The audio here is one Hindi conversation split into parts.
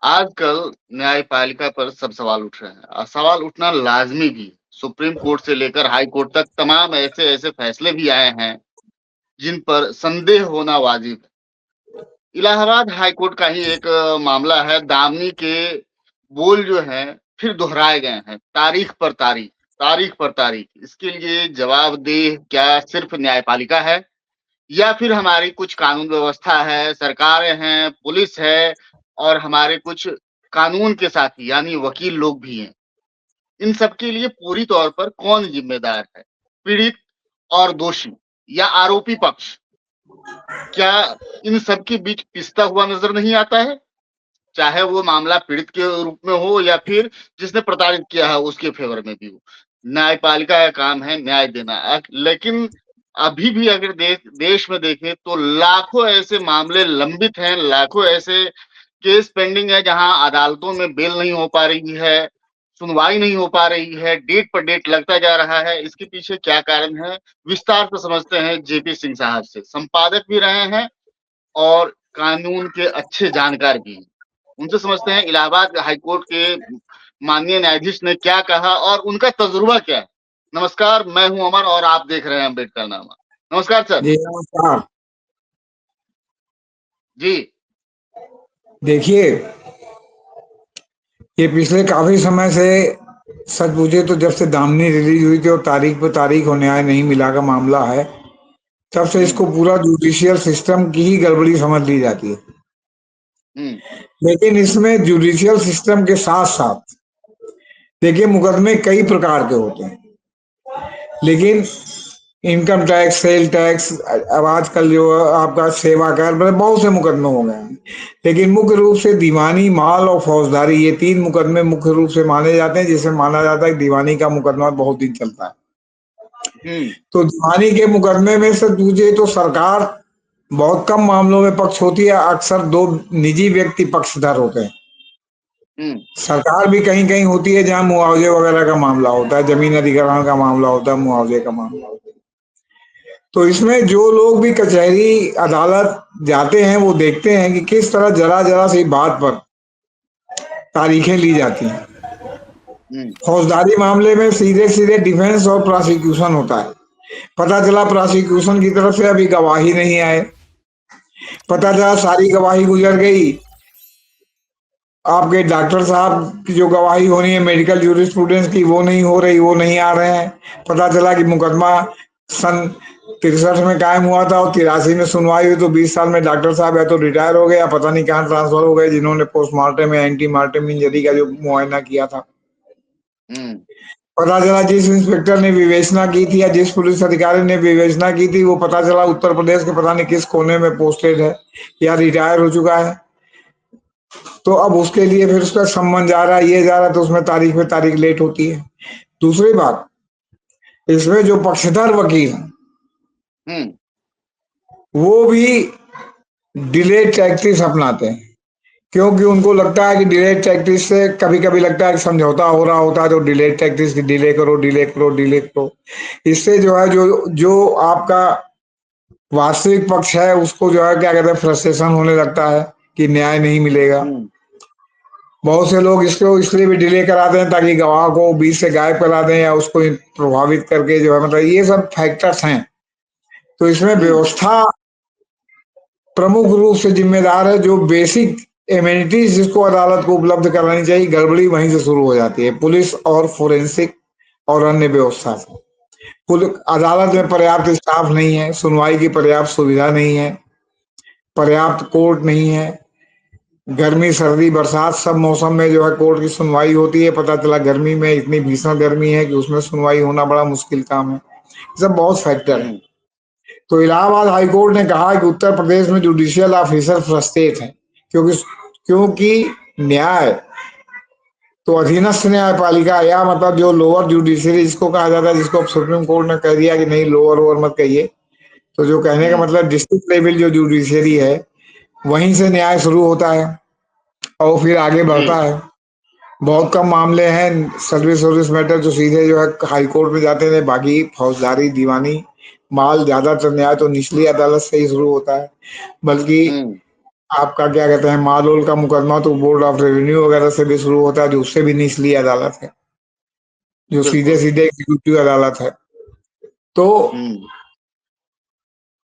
आजकल न्यायपालिका पर सब सवाल उठ रहे हैं और सवाल उठना लाज़मी भी। सुप्रीम कोर्ट से लेकर हाई कोर्ट तक तमाम ऐसे-ऐसे फैसले भी आए हैं, जिन पर संदेह होना वाजिब है। इलाहाबाद हाई कोर्ट का ही एक मामला है, दामनी के बोल जो हैं, फिर दोहराए गए हैं, तारीख पर तारीख। इसके लिए जवाबदेह क्या सिर्फ़ न्यायपालिका है या फिर हमारी कुछ कानून व्यवस्था है, सरकारें हैं, पुलिस है और हमारे कुछ कानून के साथी यानी वकील लोग भी हैं। इन सब के लिए पूरी तौर पर कौन ज़िम्मेदार है? पीड़ित और दोषी या आरोपी पक्ष? क्या इन सब के बीच पिसता हुआ नज़र नहीं आता है? चाहे वो मामला पीड़ित के रूप में हो या फिर जिसने प्रताड़ित किया है उसके फ़ेवर में भी हो। न्यायपालिका का काम है न्याय देना। लेकिन अभी भी अगर देश में देखें तो लाखों ऐसे मामले लंबित हैं, लाखों ऐसे केस पेंडिंग है जहाँ अदालतों में बेल नहीं हो पा रही है, सुनवाई नहीं हो पा रही है, डेट पर डेट लगता जा रहा है। इसके पीछे क्या कारण है? विस्तार से समझते हैं जेपी सिंह साहब से। संपादक भी रहे हैं और कानून के अच्छे जानकार भी हैं। उनसे समझते हैं इलाहाबाद हाई कोर्ट के माननीय न्यायाधीश ने क्या कहा और उनका तजुर्बा क्या है। नमस्कार, मैं हूं अमर और आप देख रहे हैं अम्बेडकरनामा। नमस्कार सर। जी नमस्कार। जी। देखिए, ये पिछले काफी समय से सच पूछे तो जब से दामनी रिलीज हुई थी और तारीख पे तारीख और न्याय नहीं मिला का मामला है, तब से हुँ, इसको पूरा जुडिशियल सिस्टम की ही गड़बड़ी समझ ली जाती है। हुँ, लेकिन इसमें जुडिशियल सिस्टम के साथ साथ देखिए मुकदमे कई प्रकार के होते हैं, लेकिन इनकम टैक्स, सेल टैक्स, अब आजकल जो आपका सेवा कर मतलब बहुत से मुकदमे हो गए हैं। लेकिन मुख्य रूप से दीवानी, माल और फौजदारी, ये तीन मुकदमे मुख्य रूप से माने जाते हैं, जिसे माना जाता है कि दीवानी का मुकदमा बहुत दिन चलता है। हुँ, तो दीवानी के मुकदमे में से पूछे तो सरकार बहुत कम मामलों में पक्ष होती है, अक्सर दो निजी व्यक्ति पक्षधर होते हैं। हुँ, सरकार भी कहीं कहीं होती है जहां मुआवजे वगैरह का मामला होता है, जमीन अधिग्रहण का मामला होता है, मुआवजे का मामला होता है। तो इसमें जो लोग भी कचहरी अदालत जाते हैं वो देखते हैं कि किस तरह जरा जरा सी बात पर तारीखें ली जाती हैं। हुँ, फौजदारी मामले में सीधे सीधे डिफेंस और प्रोसिक्यूशन होता है। पता चला प्रोसिक्यूशन की तरफ से अभी गवाही नहीं आए, पता हुँ, चला सारी गवाही गुजर गई, आपके डॉक्टर साहब की जो गवाही होनी है मेडिकल जूरिस्प्रूडेंस की वो नहीं हो रही, वो नहीं आ रहे हैं। पता चला कि मुकदमा सन 63 में कायम हुआ था और 83 में सुनवाई हुई, तो 20 साल में डॉक्टर साहब या तो रिटायर हो गए या पता नहीं कहाँ ट्रांसफर हो गए, जिन्होंने पोस्टमार्टम या एंटीमार्टम इंजरी का जो मुआयना किया था। हुँ, पता चला जिस इंस्पेक्टर ने विवेचना की थी या जिस पुलिस अधिकारी ने विवेचना की थी वो पता चला उत्तर प्रदेश के पता नहीं किस कोने में पोस्टेड है या रिटायर हो चुका है। तो अब उसके लिए फिर उसका सम्मन जा रहा है, ये जा रहा है, तो उसमें तारीख पे तारीख लेट होती है। दूसरी बात, इसमें जो पक्षधर वकील हैं हुँ, वो भी डिलेड टैक्टिस अपनाते हैं, क्योंकि उनको लगता है कि डिलेड टैक्टिस से कभी कभी लगता है कि समझौता हो रहा होता है, तो डिलेड टैक्टिस डिले करो डिले करो डिले करो। इससे जो है जो जो आपका वास्तविक पक्ष है उसको जो है क्या कहते हैं फ्रस्ट्रेशन होने लगता है कि न्याय नहीं मिलेगा। हुँ, बहुत से लोग इसको इसलिए भी डिले कराते हैं ताकि गवाह को बीच से गायब करा दें या उसको प्रभावित करके जो है मतलब ये सब फैक्टर्स हैं। तो इसमें हुँ, व्यवस्था प्रमुख रूप से जिम्मेदार है। जो बेसिक एमेनिटीज जिसको अदालत को उपलब्ध करानी चाहिए, गड़बड़ी वहीं से शुरू हो जाती है, पुलिस और फोरेंसिक और अन्य व्यवस्था से। अदालत में हुँ, पर्याप्त स्टाफ नहीं है, सुनवाई की पर्याप्त सुविधा नहीं है, पर्याप्त कोर्ट नहीं है। गर्मी सर्दी बरसात सब मौसम में जो है कोर्ट की सुनवाई होती है, पता चला गर्मी में इतनी भीषण गर्मी है कि उसमें सुनवाई होना बड़ा मुश्किल काम है। सब बहुत फैक्टर है। हुँ, तो इलाहाबाद हाई कोर्ट ने कहा कि उत्तर प्रदेश में जुडिशियल ऑफिसर फ्रस्ट्रेट हैं, क्योंकि क्योंकि न्याय तो अधीनस्थ न्यायपालिका या मतलब जो लोअर जुडिशरी जिसको कहा जाता है, जिसको अब सुप्रीम कोर्ट ने कह दिया कि नहीं लोअर ओवर मत कहिए, तो जो कहने का हुँ, मतलब डिस्ट्रिक्ट लेवल जो जुडिशरी है वहीं से न्याय शुरू होता है और फिर आगे बढ़ता जी, है। बहुत कम मामले हैं सर्विस सर्विस मैटर जो सीधे जो है हाई कोर्ट में जाते हैं, बाकी फौजदारी दीवानी माल ज्यादातर न्याय तो निचली अदालत से ही शुरू होता है। बल्कि हुँ, आपका क्या कहते हैं, मालूल का मुकदमा तो बोर्ड ऑफ रेवेन्यू वगैरह से भी शुरू होता है, जो उससे भी निचली अदालत है, जो सीधे बिल्कुल। सीधे एग्जीक्यूटिव अदालत है। तो हुँ,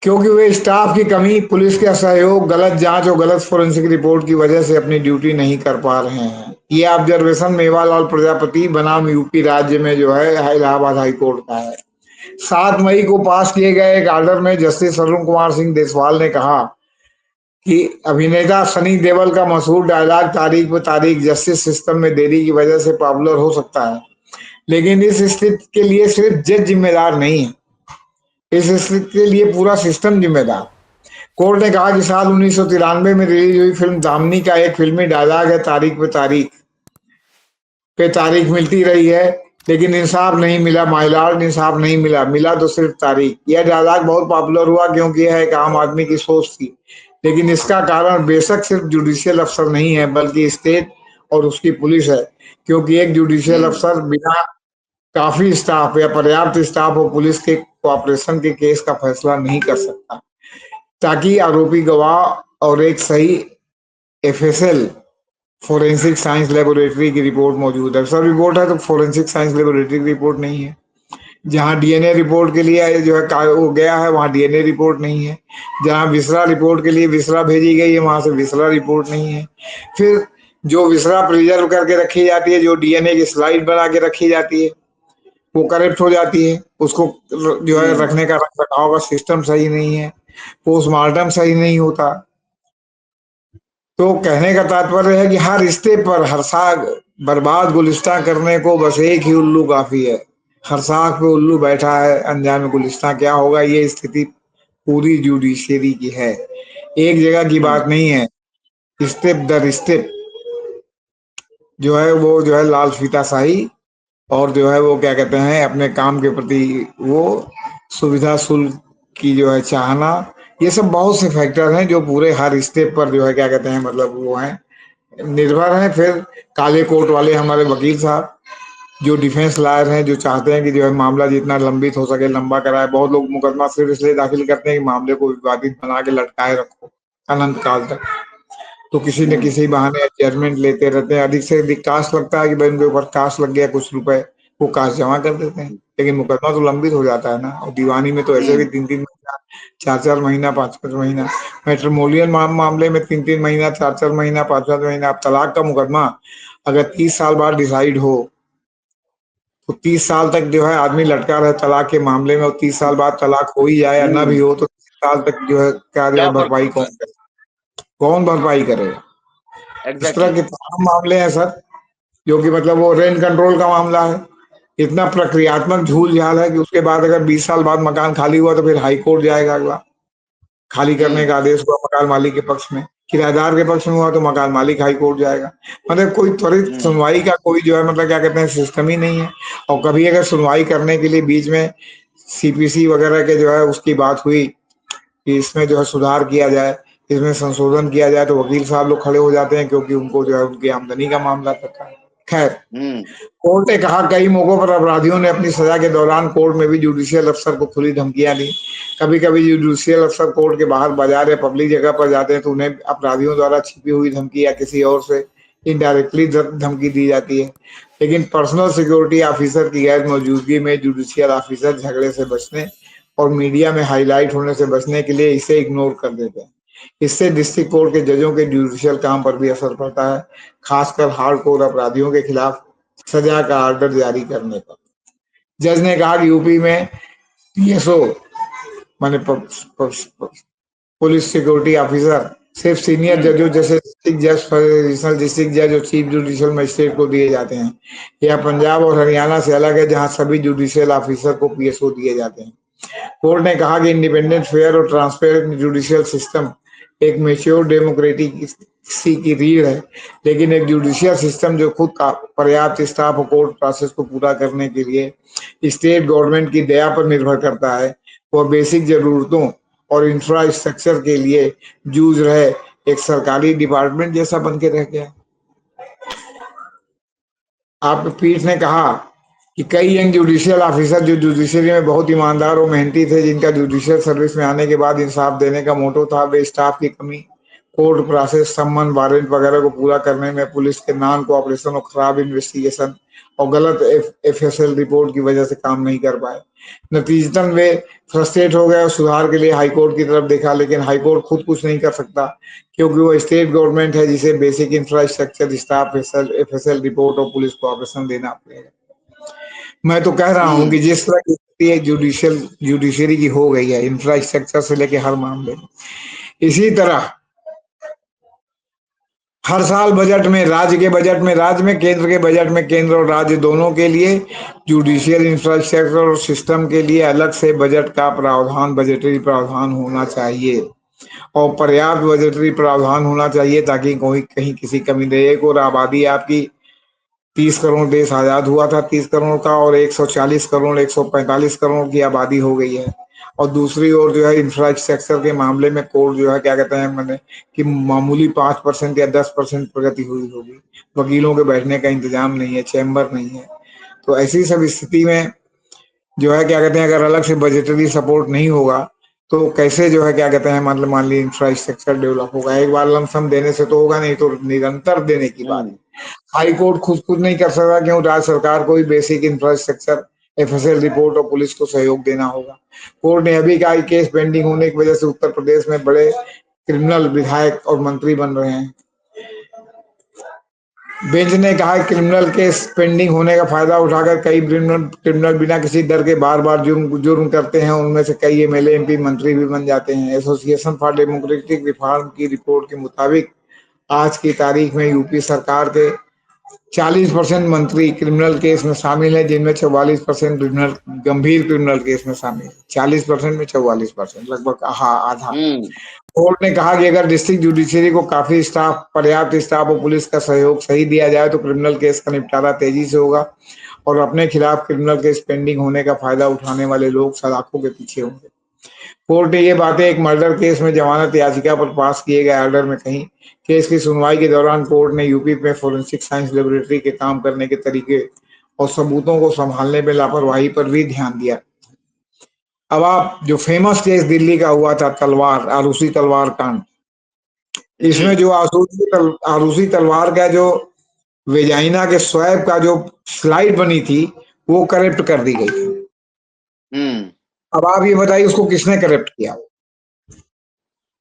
क्योंकि वे स्टाफ की कमी, पुलिस का सहयोग, गलत जांच और गलत फोरेंसिक रिपोर्ट की वजह से अपनी ड्यूटी नहीं कर पा रहे हैं। ये ऑब्जर्वेशन मेवालाल प्रजापति बनाम यूपी राज्य में जो है इलाहाबाद हाई कोर्ट का है। 7 मई को पास किए गए एक ऑर्डर में जस्टिस अरुण कुमार सिंह देसवाल ने कहा कि अभिनेता सनी देओल का मशहूर डायलॉग तारीख पे तारीख जस्टिस सिस्टम में देरी की वजह से पॉपुलर हो सकता है, लेकिन इस स्थिति के लिए सिर्फ जज जिम्मेदार नहीं है, इस स्थिति के लिए पूरा सिस्टम जिम्मेदार। कोर्ट ने कहा कि साल 1993 में रिलीज हुई फिल्म दामनी का एक फिल्मी डायलॉग है, तारीख मिलती रही है, लेकिन इंसाफ नहीं मिला माय लॉर्ड, इंसाफ नहीं मिला, मिला तो सिर्फ तारीख। यह डायलॉग बहुत पॉपुलर हुआ क्योंकि यह एक आम आदमी की सोच थी, लेकिन इसका कारण बेशक सिर्फ जुडिशियल अफसर नहीं है, बल्कि स्टेट और उसकी पुलिस है। क्योंकि एक जुडिशियल हुँ, अफसर बिना काफी स्टाफ या पर्याप्त स्टाफ और पुलिस के कोऑपरेशन के केस का फैसला नहीं कर सकता, ताकि आरोपी गवाह और एक सही एफएसएल फोरेंसिक साइंस लेबोरेटरी की रिपोर्ट मौजूद है। सब रिपोर्ट है तो फोरेंसिक साइंस लेबोरेटरी की रिपोर्ट नहीं है। जहां डीएनए रिपोर्ट के लिए जो है वो गया है, वहां डीएनए रिपोर्ट नहीं है। जहां विसरा रिपोर्ट के लिए विसरा भेजी गई है, वहां से विसरा रिपोर्ट नहीं है। फिर जो विसरा प्रिजर्व करके रखी जाती है, जो डीएनए की स्लाइड बना के रखी जाती है, वो करेक्ट हो जाती है, उसको जो है हुँ, रखने का रख रखाव का सिस्टम सही नहीं है, पोस्टमार्टम सही नहीं होता। तो कहने का तात्पर्य है कि हर स्टेप पर हर साग बर्बाद गुलिस्तां करने को बस एक ही उल्लू काफी है। हर साग पे उल्लू बैठा है, अंजाम गुलिस्तां क्या होगा, ये स्थिति पूरी जुडिशरी की है, एक जगह की हुँ, बात नहीं है। स्टेप दर स्टेप जो है वो जो है लाल फीताशाही, और जो है वो क्या कहते हैं अपने काम के प्रति वो सुविधा शुल्क की जो है चाहना, ये सब बहुत से फैक्टर हैं जो पूरे हर स्टेप पर जो है क्या कहते हैं मतलब वो है निर्भर है। फिर काले कोट वाले हमारे वकील साहब जो डिफेंस लॉयर हैं, जो चाहते हैं कि जो है मामला जितना लंबित हो सके लंबा कराए। बहुत लोग मुकदमा सिर्फ इसलिए दाखिल करते हैं कि मामले को विवादित बना के लटकाए रखो अनंत काल तक, तो किसी न हुँ, किसी बहाने जजमेंट लेते रहते हैं। अधिक से अधिक कास्ट लगता है कि भाई उनके ऊपर कास्ट लग गया कुछ रुपए, वो कास्ट जमा कर देते हैं, लेकिन मुकदमा तो लंबित हो जाता है ना। और दीवानी में तो ऐसे भी हुँ, 3-3 महीना, 4-4 महीना, 5-5 महीना, मैट्रिमोनियल मामले में 3-3 महीना, 4-4 महीना, 5-5 महीना। अब तलाक का मुकदमा अगर 30 साल बाद डिसाइड हो, तो 30 साल तक जो है आदमी लटका रहे तलाक के मामले में, और 30 साल बाद तलाक हो ही जाए या ना भी हुँ, हो, तो 30 साल तक जो है क्या जो क्या है फ़र्क भरपाई पड़ता है? कौन भरपाई करेगा। इस तरह एग्ज़ैक्टली। के तमाम मामले हैं सर, जो कि मतलब वो रेंट कंट्रोल का मामला है। इतना प्रक्रियात्मक झूल झाल है कि उसके बाद अगर 20 साल बाद मकान खाली हुआ तो फिर हाई कोर्ट जाएगा अगला, खाली करने हुँ, का आदेश हुआ मकान मालिक के पक्ष में, किराएदार के पक्ष में हुआ तो मकान मालिक हाई कोर्ट जाएगा। मतलब कोई त्वरित हुँ, सुनवाई का कोई जो है मतलब क्या कहते हैं सिस्टम ही नहीं है। और कभी अगर सुनवाई करने के लिए बीच में सीपीसी वगैरह के जो है उसकी बात हुई कि इसमें जो है सुधार किया जाए, इसमें संशोधन किया जाए, तो वकील साहब लोग खड़े हो जाते हैं क्योंकि उनको जो है उनकी आमदनी का मामला रहता है। खैर, हुँ, कोर्ट ने कहा कई मौकों पर अपराधियों ने अपनी सजा के दौरान कोर्ट में भी जुडिशियल अफसर को खुली धमकियां दी। कभी कभी जुडिशियल अफसर कोर्ट के बाहर बाजार या पब्लिक जगह पर जाते हैं तो उन्हें अपराधियों द्वारा छिपी हुई धमकी या किसी और से इनडायरेक्टली धमकी दी जाती है। लेकिन पर्सनल सिक्योरिटी ऑफिसर की गैर मौजूदगी में जुडिशियल ऑफिसर झगड़े से बचने और मीडिया में हाईलाइट होने से बचने के लिए इसे इग्नोर कर देते हैं। इससे डिस्ट्रिक्ट कोर्ट के जजों के जुडिशियल काम पर भी असर पड़ता है, खासकर हार्ड कोर अपराधियों के खिलाफ सजा का ऑर्डर जारी करने पर। जज ने कहा कि यूपी में पीएसओ माने पुलिस सिक्योरिटी ऑफिसर सिर्फ सीनियर हुँ, जजों जैसे डिस्ट्रिक्ट जज, रीजनल डिस्ट्रिक्ट जज और चीफ जुडिशियल मजिस्ट्रेट को दिए जाते हैं। यह पंजाब और हरियाणा से अलग है जहां सभी जुडिशियल ऑफिसर को पीएसओ दिए जाते हैं। कोर्ट ने कहा कि इंडिपेंडेंट, फेयर और ट्रांसपेरेंट जुडिशियल सिस्टम एक मेच्योर डेमोक्रेटिक सी की रीढ़ है, लेकिन एक जुडिशियल सिस्टम जो खुद का पर्याप्त स्टाफ और कोर्ट प्रोसेस को पूरा करने के लिए स्टेट गवर्नमेंट की दया पर निर्भर करता है, वह बेसिक जरूरतों और इंफ्रास्ट्रक्चर के लिए जूझ रहे एक सरकारी डिपार्टमेंट जैसा बन के रह गया। आप पीठ ने कहा कि कई यंग जुडिशियल ऑफिसर जो जुडिशरी में बहुत ईमानदार और मेहनती थे, जिनका जुडिशियल सर्विस में आने के बाद इंसाफ देने का मोटो था, वे स्टाफ की कमी, कोर्ट प्रोसेस, सम्मन, वारंट वगैरह को पूरा करने में पुलिस के नॉन कोऑपरेशन और खराब इन्वेस्टिगेशन और गलत एफएसएल रिपोर्ट की वजह से काम नहीं कर पाए। नतीजतन वे फ्रस्ट्रेट हो गए और सुधार के लिए हाई कोर्ट की तरफ देखा, लेकिन हाई कोर्ट खुद कुछ नहीं कर सकता क्योंकि वो स्टेट गवर्नमेंट है जिसे basic infrastructure, staff, FSL report और पुलिस को ऑपरेशन देना पड़ेगा। मैं तो कह रहा हूं कि हुँ, जिस तरह की स्थिति जुडिशरी की हो गई है इंफ्रास्ट्रक्चर से लेके हर मामले में, इसी तरह हर साल बजट में, राज्य में, केंद्र के बजट में, केंद्र और राज्य दोनों के लिए जुडिशियल इंफ्रास्ट्रक्चर और सिस्टम के लिए अलग से बजट का प्रावधान, बजटरी प्रावधान होना चाहिए और पर्याप्त बजटरी प्रावधान होना चाहिए ताकि कोई कहीं किसी कमी नहीं। एक और आबादी आपकी 30 करोड़ देश आजाद हुआ था 30 करोड़ का, और 140 करोड़ 145 करोड़ की आबादी हो गई है। और दूसरी ओर जो है इंफ्रास्ट्रक्चर के मामले में कोर्ट जो है क्या कहते हैं मैंने कि मामूली 5% या 10% प्रगति हुई होगी। वकीलों के बैठने का इंतजाम नहीं है, चैम्बर नहीं है। तो ऐसी सब स्थिति में जो है क्या कहते हैं अगर अलग से बजटरी सपोर्ट नहीं होगा तो कैसे जो है क्या कहते हैं मतलब मान ली इंफ्रास्ट्रक्चर डेवलप होगा। एक बार लमसम देने से तो होगा नहीं, तो निरंतर देने की बात हुँ, है। हाई कोर्ट खुद नहीं कर सकता क्यों, राज्य सरकार को भी बेसिक इंफ्रास्ट्रक्चर, एफएसएल रिपोर्ट और पुलिस को सहयोग देना होगा। कोर्ट ने अभी कहा केस पेंडिंग होने की वजह से उत्तर प्रदेश में बड़े क्रिमिनल विधायक और मंत्री बन रहे हैं। बेंच ने कहा क्रिमिनल केस पेंडिंग होने का फायदा उठाकर कई क्रिमिनल बिना किसी डर के बार बार जुर्म जुर्म करते हैं। उनमें से कई एमएलए एमपी मंत्री भी बन जाते हैं। एसोसिएशन फॉर डेमोक्रेटिक रिफॉर्म की रिपोर्ट के मुताबिक आज की तारीख में यूपी सरकार के 40% मंत्री क्रिमिनल केस में शामिल है, जिनमें 44% क्रिमिनल गंभीर क्रिमिनल केस में शामिल है। 40% में 44%, लगभग आधा। हुँ, कोर्ट ने कहा कि अगर डिस्ट्रिक्ट जुडिशरी को काफी स्टाफ, पर्याप्त स्टाफ और पुलिस का सहयोग सही दिया जाए तो क्रिमिनल केस का निपटारा तेजी से होगा और अपने खिलाफ क्रिमिनल केस पेंडिंग होने का फायदा उठाने वाले लोग सलाखों के पीछे होंगे। कोर्ट ने ये बातें एक मर्डर केस में जमानत याचिका पर पास किए गए ऑर्डर में कही। केस की सुनवाई के दौरान कोर्ट ने यूपी में फोरेंसिक साइंस लेबोरेटरी के काम करने के तरीके और सबूतों को संभालने में लापरवाही पर भी ध्यान दिया। अब आप जो फेमस केस दिल्ली का हुआ था तलवार, आरूसी तलवार कांड, जी। इसमें जो आरूसी तलवार का जो वेजाइना के स्वैब का जो स्लाइड बनी थी वो करेक्ट कर दी गई थी। हुँ, अब आप ये बताइए उसको किसने करेक्ट किया।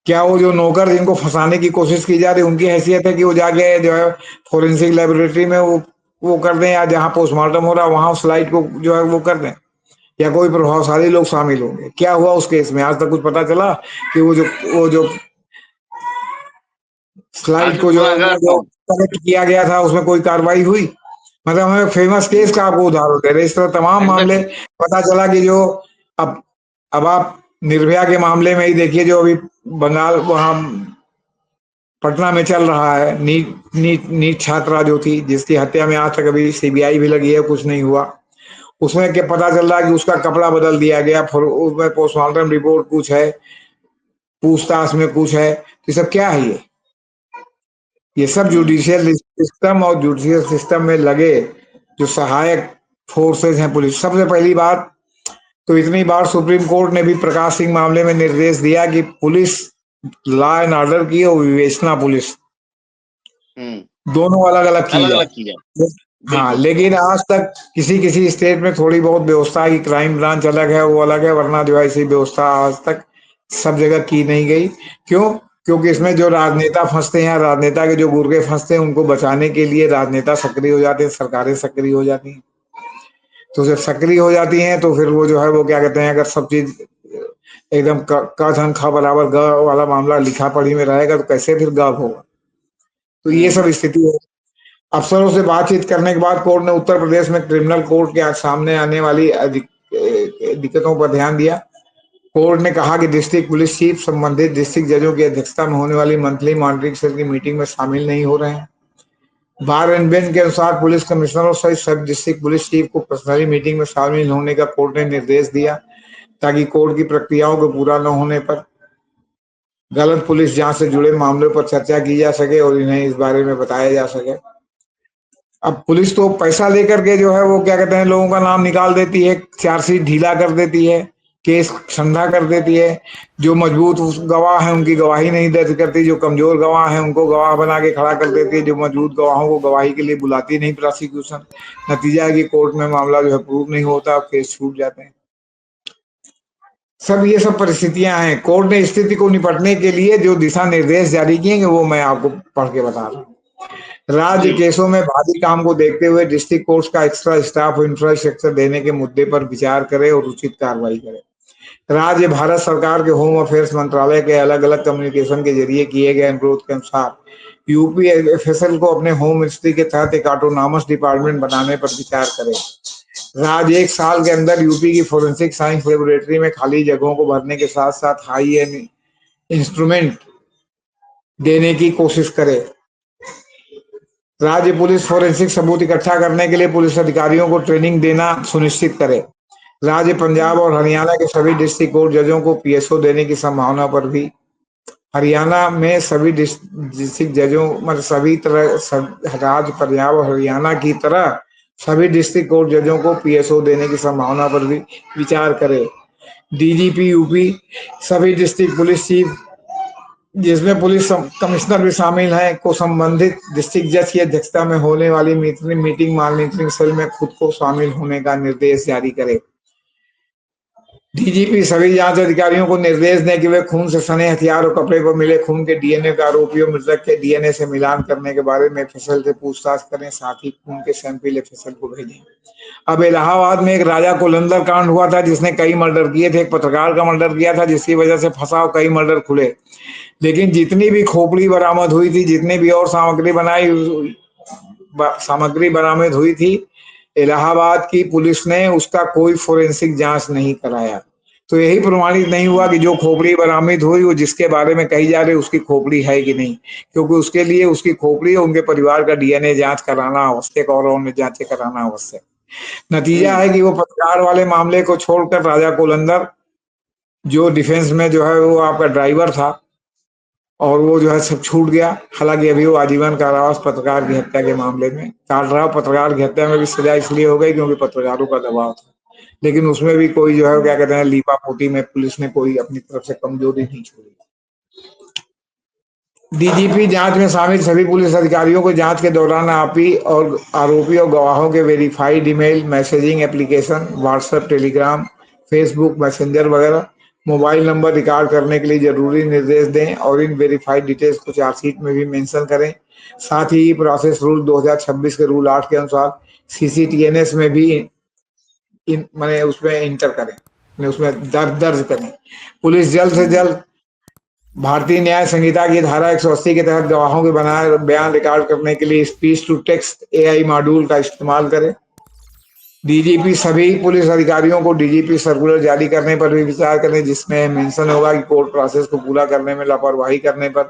क्या वो जो नौकर जिनको फंसाने की कोशिश की जा रही उनकी हैसियत है कि वो जाके जो है फोरेंसिक लेबोरेटरी में वो कर दें, या जहां पोस्टमार्टम हो रहा है वहां स्लाइड को जो है वो कर दें, या कोई प्रभावशाली लोग शामिल होंगे। क्या हुआ उस केस में, आज तक कुछ पता चला कि वो जो आज स्लाइड भी को जो है गुनहगार वो जो कौन? करेक्ट किया गया था उसमें कोई कार्रवाई हुई। मतलब हमें फेमस केस हुँ, का आपको उदाहरण दे रहे, इस तरह तमाम मामले एग्ज़ैक्टली। पता चला कि जो अब अब आप निर्भया के मामले में ही देखिए, जो अभी बंगाल वहां पटना में चल रहा है, नीट छात्रा जो थी जिसकी हत्या में आज तक अभी सीबीआई भी लगी है, कुछ नहीं हुआ। उसमें क्या पता चल रहा है कि उसका कपड़ा बदल दिया गया, फिर उसमें पोस्टमार्टम रिपोर्ट कुछ है, पूछताछ में कुछ है। तो ये सब क्या है, ये सब हुँ, जुडिशियल सिस्टम और जुडिशियल सिस्टम में लगे जो सहायक फोर्सेज हैं पुलिस। सबसे पहली बात तो इतनी बार सुप्रीम कोर्ट ने भी प्रकाश सिंह मामले में निर्देश दिया कि पुलिस, लॉ एंड ऑर्डर की और विवेचना पुलिस हुँ, दोनों अलग अलग की अलग-अलग जाए। चीज़ें, हाँ, बिल्कुल। लेकिन आज तक किसी किसी स्टेट में थोड़ी बहुत व्यवस्था है कि क्राइम ब्रांच अलग है, वो अलग है, वरना जो है ऐसी व्यवस्था आज तक सब जगह की नहीं गई। क्यों? क्योंकि हुँ, इसमें जो राजनेता फंसते हैं, राजनेता के जो गुर्गे फंसते हैं, उनको बचाने के लिए राजनेता सक्रिय हो जाते हैं, सरकारें सक्रिय हो जाती हैं। तो जब सक्रिय हो जाती हैं तो फिर वो जो है वो क्या कहते हैं, अगर सब चीज एकदम क धन ख बराबर ग वाला मामला लिखा पढ़ी में रहेगा तो कैसे फिर ग होगा। तो ये हुँ, सब स्थिति है। अफसरों से बातचीत करने के बाद कोर्ट ने उत्तर प्रदेश में क्रिमिनल कोर्ट के सामने आने वाली दिक्कतों पर ध्यान दिया। कोर्ट ने कहा कि डिस्ट्रिक्ट पुलिस चीफ संबंधित डिस्ट्रिक्ट जजों की अध्यक्षता में होने वाली मंथली मॉनिटरिंग सेल की मीटिंग में शामिल नहीं हो रहे हैं। बार एंड बेंच के अनुसार पुलिस कमिश्नरों सहित सब डिस्ट्रिक्ट पुलिस चीफ को पर्सनली मीटिंग में शामिल होने का कोर्ट ने निर्देश दिया ताकि कोर्ट की प्रक्रियाओं को पूरा न होने पर गलत पुलिस जांच से जुड़े मामलों पर चर्चा की जा सके और इन्हें इस बारे में बताया जा सके। अब पुलिस तो पैसा लेकर के जो है वो क्या कहते हैं लोगों का नाम निकाल देती है, चार्जशीट ढीला कर देती है, केस ठंडा कर देती है। जो मजबूत गवाह हैं उनकी गवाही नहीं दर्ज करती, जो कमजोर गवाह हैं उनको गवाह बना के खड़ा कर देती है, जो मजबूत गवाहों को गवाही के लिए बुलाती नहीं प्रोसिक्यूशन। नतीजा है कि कोर्ट में मामला जो है प्रूव नहीं होता, केस छूट जाते हैं। सब ये सब परिस्थितियां हैं। कोर्ट ने स्थिति को निपटने के लिए जो दिशा निर्देश जारी किए हैं वो मैं आपको पढ़ के बता रहा हूँ। राज्य जी, केसों में भारी काम को देखते हुए डिस्ट्रिक्ट कोर्ट्स का एक्स्ट्रा स्टाफ और इंफ्रास्ट्रक्चर देने के मुद्दे पर विचार करे और उचित कार्रवाई करे। राज्य भारत सरकार के होम अफेयर्स मंत्रालय के अलग अलग कम्युनिकेशन के जरिए किए गए अनुरोध के अनुसार यूपी एफएसएल को अपने होम मिनिस्ट्री के तहत एक ऑटोनॉमस डिपार्टमेंट बनाने पर विचार करे। राज्य 1 साल के अंदर यूपी की फोरेंसिक साइंस लेबोरेटरी में खाली जगहों को भरने के साथ साथ हाई एंड इंस्ट्रूमेंट देने की कोशिश करे। राज्य पुलिस फोरेंसिक सबूत इकट्ठा करने के लिए पुलिस अधिकारियों को ट्रेनिंग देना सुनिश्चित करे। राज्य पंजाब और हरियाणा के सभी डिस्ट्रिक्ट कोर्ट जजों को पीएसओ देने की संभावना पर भी हरियाणा में सभी डिस्ट्रिक्ट जजों मतलब सभी तरह राज्य पंजाब और हरियाणा की तरह सभी डिस्ट्रिक्ट कोर्ट जजों को पीएसओ देने की संभावना पर भी विचार करे। डीजीपी यूपी सभी डिस्ट्रिक्ट पुलिस चीफ जिसमें पुलिस कमिश्नर भी शामिल हैं को संबंधित डिस्ट्रिक्ट जज की अध्यक्षता में होने वाली मीटिंग मॉनिटरिंग सेल में खुद को शामिल होने का निर्देश जारी करे। डीजीपी सभी जांच अधिकारियों को निर्देश दें कि वे खून से सने हथियार और कपड़े पर मिले खून के डीएनए का आरोपियों मृतक के डीएनए से मिलान करने के बारे में एफएसएल से पूछताछ करें, साथ ही खून के सैंपल एफएसएल को भेजें। अब इलाहाबाद में एक राजा कोलंदर कांड हुआ था जिसने कई मर्डर किए थे। एक पत्रकार का मर्डर किया था जिसकी वजह से फंसा और कई मर्डर खुले। लेकिन जितनी भी खोपड़ी बरामद हुई थी, जितनी भी और सामग्री बरामद हुई थी, इलाहाबाद की पुलिस ने उसका कोई फोरेंसिक जांच नहीं कराया। तो यही प्रमाणित नहीं हुआ कि जो खोपड़ी बरामद हुई वो जिसके बारे में कही जा रही उसकी खोपड़ी है कि नहीं, क्योंकि उसके लिए उसकी खोपड़ी और उनके परिवार का डीएनए जांच कराना आवश्यक और अन्य जांचें कराना आवश्यक। नतीजा हुँ, है कि वो पत्रकार वाले मामले को छोड़कर राजा कोलंदर जो डिफेंस में जो है वो आपका ड्राइवर था और वो जो है सब छूट गया। हालांकि अभी वो आजीवन कारावास पत्रकार की हत्या के मामले में काट रहा। पत्रकार की हत्या में भी सजा इसलिए हो गई क्योंकि पत्रकारों का दबाव था, लेकिन उसमें भी कोई जो है क्या कहते हैं लीपा पोती में पुलिस ने कोई अपनी तरफ से कमजोरी नहीं छोड़ी। डीजीपी जांच में शामिल सभी पुलिस अधिकारियों को जांच के दौरान आरोपी और गवाहों के verified email messaging application WhatsApp Telegram Facebook messenger वगैरह मोबाइल नंबर रिकॉर्ड करने के लिए जरूरी निर्देश दें और इन वेरीफाइड डिटेल्स को चार्जशीट में भी मेंशन करें। साथ ही प्रोसेस रूल 2026 के रूल 8 के अनुसार सीसीटीएनएस में भी मैंने उसमें इंटर करें, उसमें दर्ज करें। पुलिस जल्द से हुँ, जल्द भारतीय न्याय संहिता की धारा 180 के तहत गवाहों के बनाए बयान रिकॉर्ड करने के लिए speech to text AI module का इस्तेमाल करें। डीजीपी सभी पुलिस अधिकारियों को डीजीपी सर्कुलर जारी करने पर भी विचार करें जिसमें मेंशन होगा कि कोर्ट प्रोसेस को पूरा करने में लापरवाही करने पर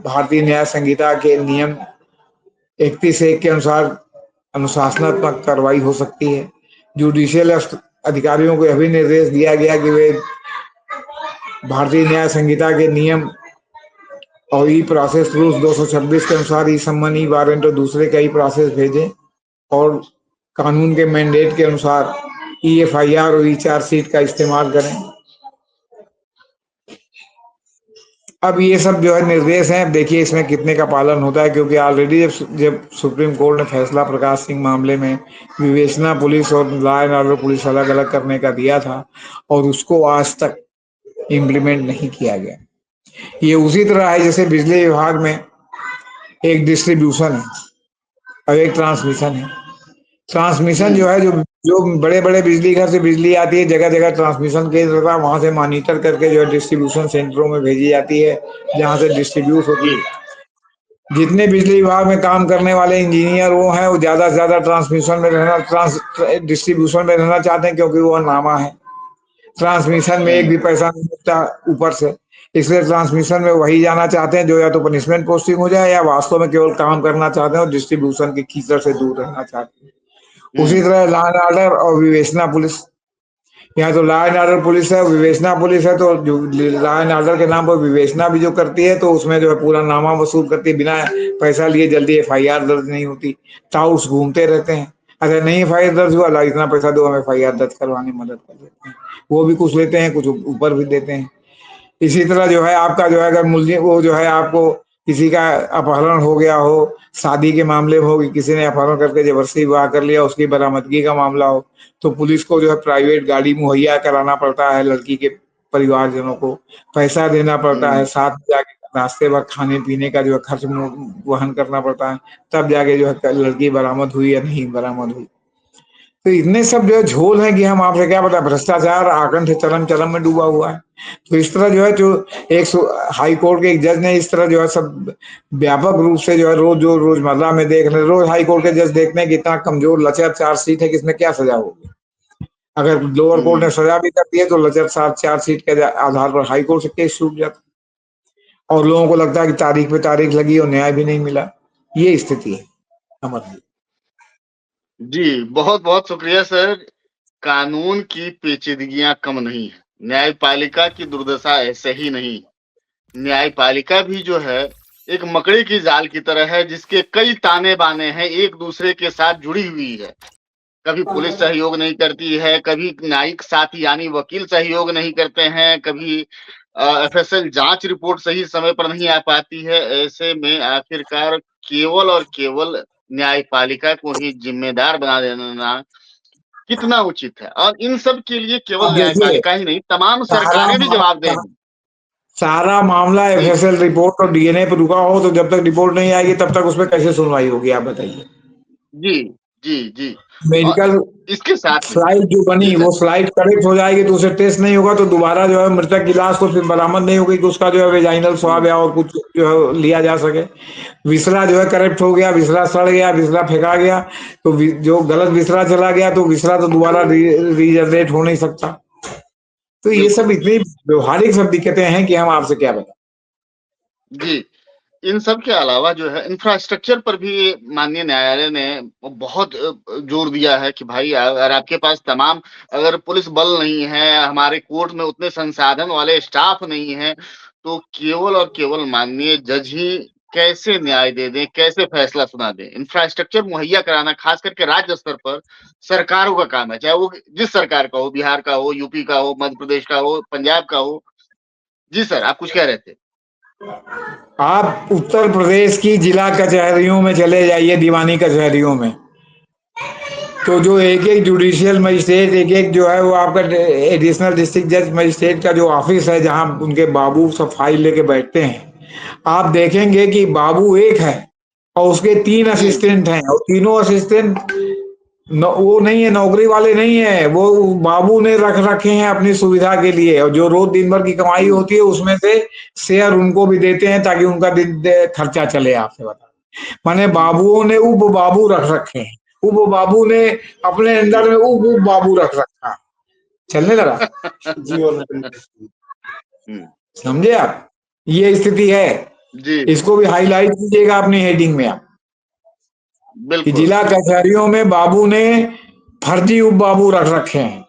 भारतीय न्याय संहिता के नियम 31(1) के अनुसार अनुशासनात्मक कार्रवाई हो सकती है। जुडिशियल अधिकारियों को यह भी निर्देश दिया गया कि वे भारतीय न्याय संहिता के नियम और ई प्रोसेस रूल्स 226 के अनुसार ई सम्मन ई वारंट और दूसरे कई प्रोसेस भेजें और कानून के मैंडेट के अनुसार ईएफआईआर और ई चार्जशीट का इस्तेमाल करें। अब ये सब जो है निर्देश हैं, देखिए इसमें कितने का पालन होता है, क्योंकि ऑलरेडी जब सुप्रीम कोर्ट ने फैसला प्रकाश सिंह मामले में विवेचना पुलिस और लॉ एंड ऑर्डर पुलिस अलग अलग करने का दिया था और उसको आज तक इम्प्लीमेंट नहीं किया गया। ये उसी तरह है जैसे बिजली विभाग में एक डिस्ट्रीब्यूशन है और एक ट्रांसमिशन है। ट्रांसमिशन हुँ, जो है जो जो बड़े बड़े बिजली घर से बिजली आती है जगह जगह ट्रांसमिशन केंद्र था, वहां से मॉनिटर करके जो है डिस्ट्रीब्यूशन सेंटरों में भेजी जाती है जहां से डिस्ट्रीब्यूट होती जी, है। जितने बिजली विभाग में काम करने वाले इंजीनियर वो हैं वो ज्यादा से ज्यादा ट्रांसमिशन में रहना ट्रांस डिस्ट्रीब्यूशन में रहना चाहते हैं क्योंकि वो नामा है। ट्रांसमिशन में एक हुँ, भी पैसा नहीं मिलता ऊपर से, इसलिए ट्रांसमिशन में वही जाना चाहते हैं जो या तो पनिशमेंट पोस्टिंग हो जाए या वास्तव में केवल काम करना चाहते हैं और डिस्ट्रीब्यूशन की कीचड़ से दूर रहना चाहते हैं। उसी हुँ, तरह लॉ एंड ऑर्डर और विवेचना पुलिस, यहाँ तो लॉ एंड ऑर्डर पुलिस है विवेचना पुलिस है, तो लॉ एंड ऑर्डर के नाम पर विवेचना भी जो करती है तो उसमें जो है पूरा नामा वसूल करती है, बिना पैसा लिए जल्दी एफआईआर दर्ज नहीं होती, ताउस घूमते रहते हैं। अगर नहीं एफआईआर दर्ज हुआ, ला इतना पैसा दो, हम एफआईआर दर्ज करवाने में मदद कर देते हैं। वो भी कुछ लेते हैं, कुछ ऊपर भी देते हैं। इसी तरह जो है आपका जो है अगर मुलजिम वो जो है आपको किसी का अपहरण हो गया हो, शादी के मामले में हो कि किसी ने अपहरण करके जबरदस्ती विवाह कर लिया, उसकी बरामदगी का मामला हो, तो पुलिस को जो है प्राइवेट गाड़ी मुहैया कराना पड़ता है, लड़की के परिवारजनों को पैसा देना पड़ता है, हुँ, साथ में जाके रास्ते भर खाने पीने का जो है खर्च वहन करना पड़ता है, तब जाके जो है लड़की बरामद हुई या नहीं बरामद हुई। तो इतने सब जो है झोल है कि हम आपसे क्या बता, भ्रष्टाचार आकंठ चरम चरम में डूबा हुआ है। तो इस तरह जो है जो एक हाई कोर्ट के एक जज ने इस तरह जो है सब व्यापक रूप से जो है जो रोजमर्रा में देख रहे, रोज हाई कोर्ट के जज देखते हैं कि इतना कमजोर लचर चार्जशीट है कि इसमें क्या सजा होगी। अगर लोअर कोर्ट ने हुँ। सजा भी कर दी है तो लचर चार्जशीट के आधार पर हाई कोर्ट से केस छूट जाता और लोगों को लगता है कि तारीख पे तारीख लगी और न्याय भी नहीं मिला। ये स्थिति है हमारी। जी, बहुत-बहुत शुक्रिया सर। कानून की पेचीदगियाँ कम नहीं है, न्यायपालिका की दुर्दशा ऐसे ही नहीं। न्यायपालिका भी जो है, एक मकड़ी की जाल की तरह है जिसके कई ताने-बाने हैं, एक-दूसरे के साथ जुड़ी हुई है। कभी पुलिस सहयोग नहीं करती है, कभी न्यायिक साथी यानी वकील सहयोग नहीं करते हैं, कभी एफएसएल जाँच रिपोर्ट सही समय पर नहीं आ पाती है। ऐसे में आखिरकार केवल और केवल न्यायपालिका को ही ज़िम्मेदार बना देना कितना उचित है और इन सब के लिए केवल अब देखिए न्यायपालिका ही नहीं, तमाम सारा सरकारें भी जवाबदेह मामला हैं। सारा मामला जी, एफएसएल रिपोर्ट और डीएनए पर रुका हो तो जब तक रिपोर्ट नहीं आएगी तब तक उसमें कैसे सुनवाई होगी आप बताइए। जी, जी, जी और मेडिकल इसके साथ ही स्लाइड जो जी बनी सर। वो स्लाइड करेक्ट हो जाएगी तो उसे टेस्ट नहीं होगा तो दोबारा जो है मृतक की लाश को फिर बरामद नहीं होगी कि उसका जो है वेजाइनल स्वाब हुँ, या और कुछ जो है लिया जा सके। विसरा जो है करेक्ट हो गया, विसरा सड़ गया, विसरा फेंका गया तो जो गलत विसरा चला गया तो विसरा तो दोबारा रीजनरेट हो नहीं सकता। तो ये बिल्कुल। सब इतनी व्यवहारिक सब दिक्कतें हैं कि हम आपसे क्या बताएं। जी, इन सब के अलावा जो है इंफ्रास्ट्रक्चर पर भी माननीय न्यायालय ने बहुत जोर दिया है कि भाई अगर आपके पास तमाम अगर पुलिस बल नहीं है, हमारे कोर्ट में उतने संसाधन वाले स्टाफ नहीं है, तो केवल और केवल माननीय जज ही कैसे न्याय दे दें, कैसे फैसला सुना दें। इंफ्रास्ट्रक्चर मुहैया कराना खास करके राज्य स्तर पर सरकारों का काम है, चाहे वो जिस सरकार का हो, बिहार का हो, यूपी का हो, मध्य प्रदेश का हो, पंजाब का हो। जी सर, आप कुछ कह रहे थे? आप उत्तर प्रदेश की जिला कचहरियों में चले जाइए, दीवानी कचहरियों में, तो जो एक एक जुडिशियल मजिस्ट्रेट एक एक जो है वो आपका एडिशनल डिस्ट्रिक्ट जज मजिस्ट्रेट का जो ऑफिस है जहां उनके बाबू सब फाइल लेके बैठते हैं, आप देखेंगे कि बाबू एक है और उसके 3 असिस्टेंट हैं और तीनों असिस्टेंट वो नहीं है, नौकरी वाले नहीं है, वो बाबू ने रख रखे हैं अपनी सुविधा के लिए और जो रोज दिन भर की कमाई हुँ, होती है उसमें से शेयर उनको भी देते हैं ताकि उनका खर्चा चले। आपसे बता माने हुँ, बाबुओं ने उप बाबू रख रखे हैं, उप बाबू ने अपने अंदर जी। में उप उप बाबू रख रखा है। चलने लगा जीवन में। हुँ, समझे आप, ये स्थिति है। जी, इसको भी हाईलाइट कीजिएगा अपनी हेडिंग में आप कि बिल्कुल। जिला कचहरियों में बाबू ने फर्जी उप बाबू रख रखे हैं।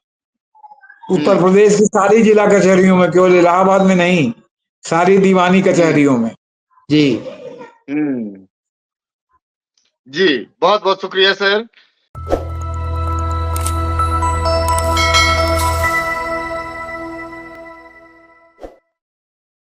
उत्तर हुँ, प्रदेश की सारी जिला कचहरियों में, केवल इलाहाबाद में नहीं, सारी दीवानी हुँ, कचहरियों में। जी। हुँ। जी, बहुत-बहुत शुक्रिया सर।